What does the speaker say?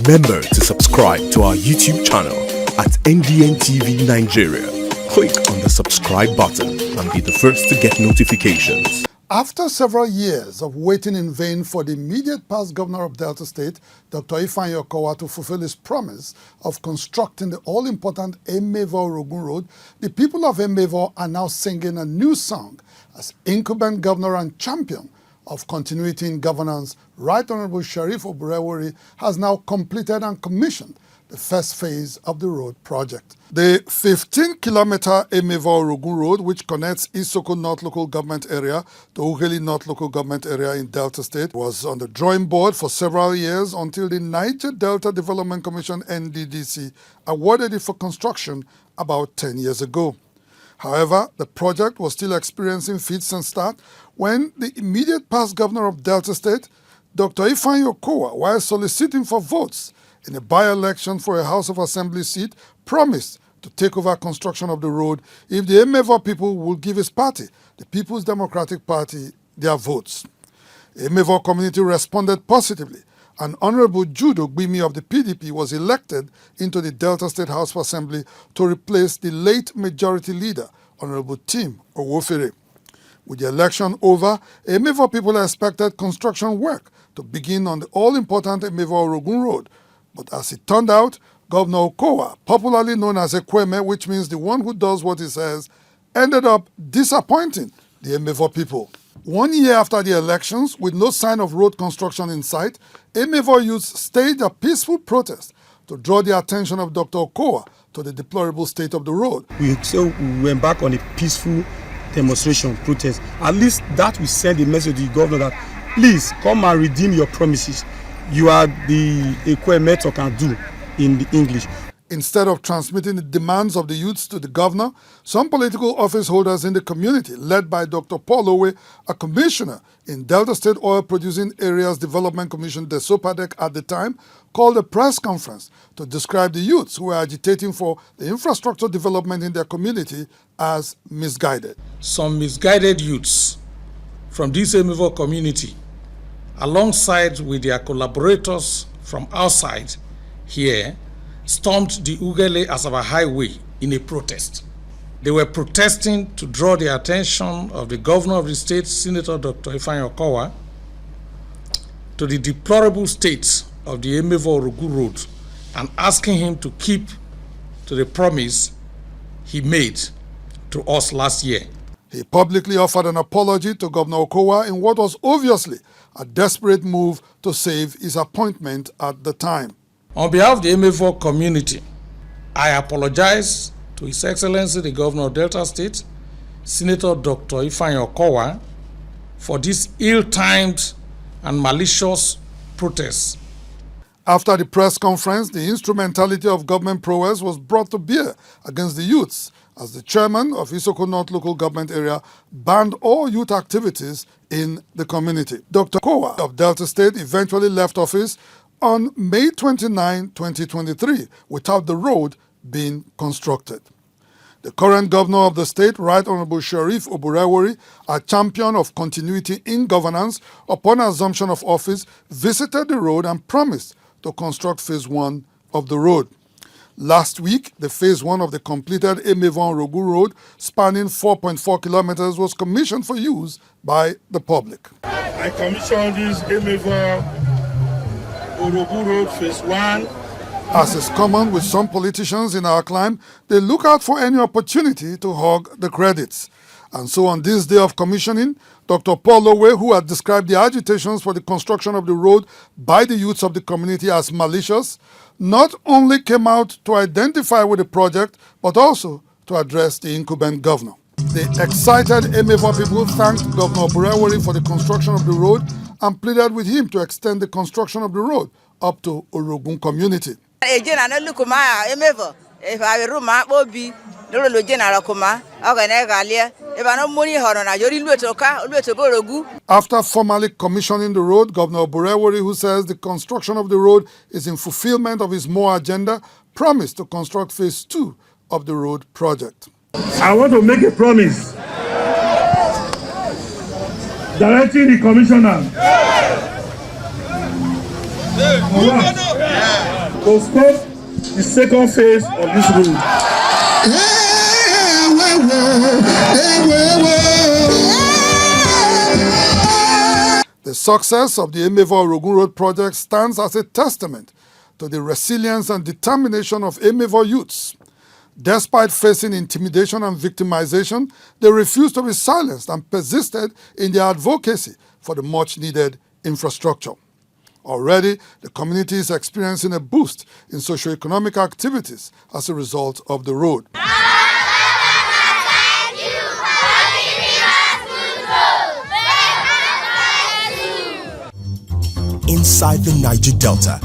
Remember to subscribe to our YouTube channel at NDN TV Nigeria. Click on the subscribe button and be the first to get notifications. After several years of waiting in vain for the immediate past governor of Delta State, Dr. Ifeanyi Okowa, to fulfill his promise of constructing the all-important Emevor Orogun Road, the people of Emevor are now singing a new song as incumbent governor and champion of continuity in governance, Right Honorable Sheriff Oborevwori, has now completed and commissioned the first phase of the road project. The 15-kilometer Emevor Orogun Road, which connects Isoko North Local Government Area to Ughelli North Local Government Area in Delta State, was on the drawing board for several years until the Niger Delta Development Commission (NDDC) awarded it for construction about 10 years ago. However, the project was still experiencing fits and starts when the immediate past governor of Delta State, Dr. Ifeanyi Okowa, while soliciting for votes in a by-election for a House of Assembly seat, promised to take over construction of the road if the Emevor people would give his party, the People's Democratic Party, their votes. The Emevor community responded positively, and Honorable Jude Ogbimi of the PDP was elected into the Delta State House of Assembly to replace the late majority leader, Honorable Tim Owofere. With the election over, Emevor people expected construction work to begin on the all-important Emevor Orogun Road. But as it turned out, Governor Okowa, popularly known as Ekweme, which means the one who does what he says, ended up disappointing the Emevor people. 1 year after the elections, with no sign of road construction in sight, Emevor youth staged a peaceful protest to draw the attention of Dr. Okowa to the deplorable state of the road. We went back on a peaceful demonstration, protest. At least that will send a message to the governor that please come and redeem your promises. You are the Ekweme talk and do in the English. Instead of transmitting the demands of the youths to the governor, some political office holders in the community, led by Dr. Paul Owe, a commissioner in Delta State Oil Producing Areas Development Commission, DESOPADEC at the time, called a press conference to describe the youths who were agitating for the infrastructure development in their community as misguided. Some misguided youths from this Emevor community, alongside with their collaborators from outside here, stormed the Ughelli-Asaba Highway in a protest. They were protesting to draw the attention of the governor of the state, Senator Dr. Ifeanyi Okowa, to the deplorable state of the Emevor Orogun Road and asking him to keep to the promise he made to us last year. He publicly offered an apology to Governor Okowa in what was obviously a desperate move to save his appointment at the time. On behalf of the Emevor community, I apologize to His Excellency the Governor of Delta State, Senator Dr. Ifeanyi Okowa, for this ill-timed and malicious protest. After the press conference, the instrumentality of government prowess was brought to bear against the youths as the chairman of Isoko North Local Government Area banned all youth activities in the community. Dr. Okowa of Delta State eventually left office on May 29, 2023, without the road being constructed. The current governor of the state, Right Honorable Sheriff Oborevwori, a champion of continuity in governance, upon assumption of office, visited the road and promised to construct phase 1 of the road. Last week, the phase 1 of the completed Emevor Orogun Road, spanning 4.4 kilometers, was commissioned for use by the public. I commissioned this Emevor Orogun Road phase 1. As is common with some politicians in our climb, they look out for any opportunity to hog the credits. And so on this day of commissioning, Dr. Paul Owe, who had described the agitations for the construction of the road by the youths of the community as malicious, not only came out to identify with the project, but also to address the incumbent governor. The excited Emevor people thanked Governor Oborevwori for the construction of the road and pleaded with him to extend the construction of the road up to Orogun community. After formally commissioning the road, Governor Oborevwori, who says the construction of the road is in fulfillment of his MORE agenda, promised to construct phase 2 of the road project. I want to make a promise directing the commissioner. to start the second phase of this road. The success of the Emevor Orogun Road project stands as a testament to the resilience and determination of Emevor youths. Despite facing intimidation and victimization, they refused to be silenced and persisted in their advocacy for the much-needed infrastructure. Already, the community is experiencing a boost in socio-economic activities as a result of the road. Inside the Niger Delta,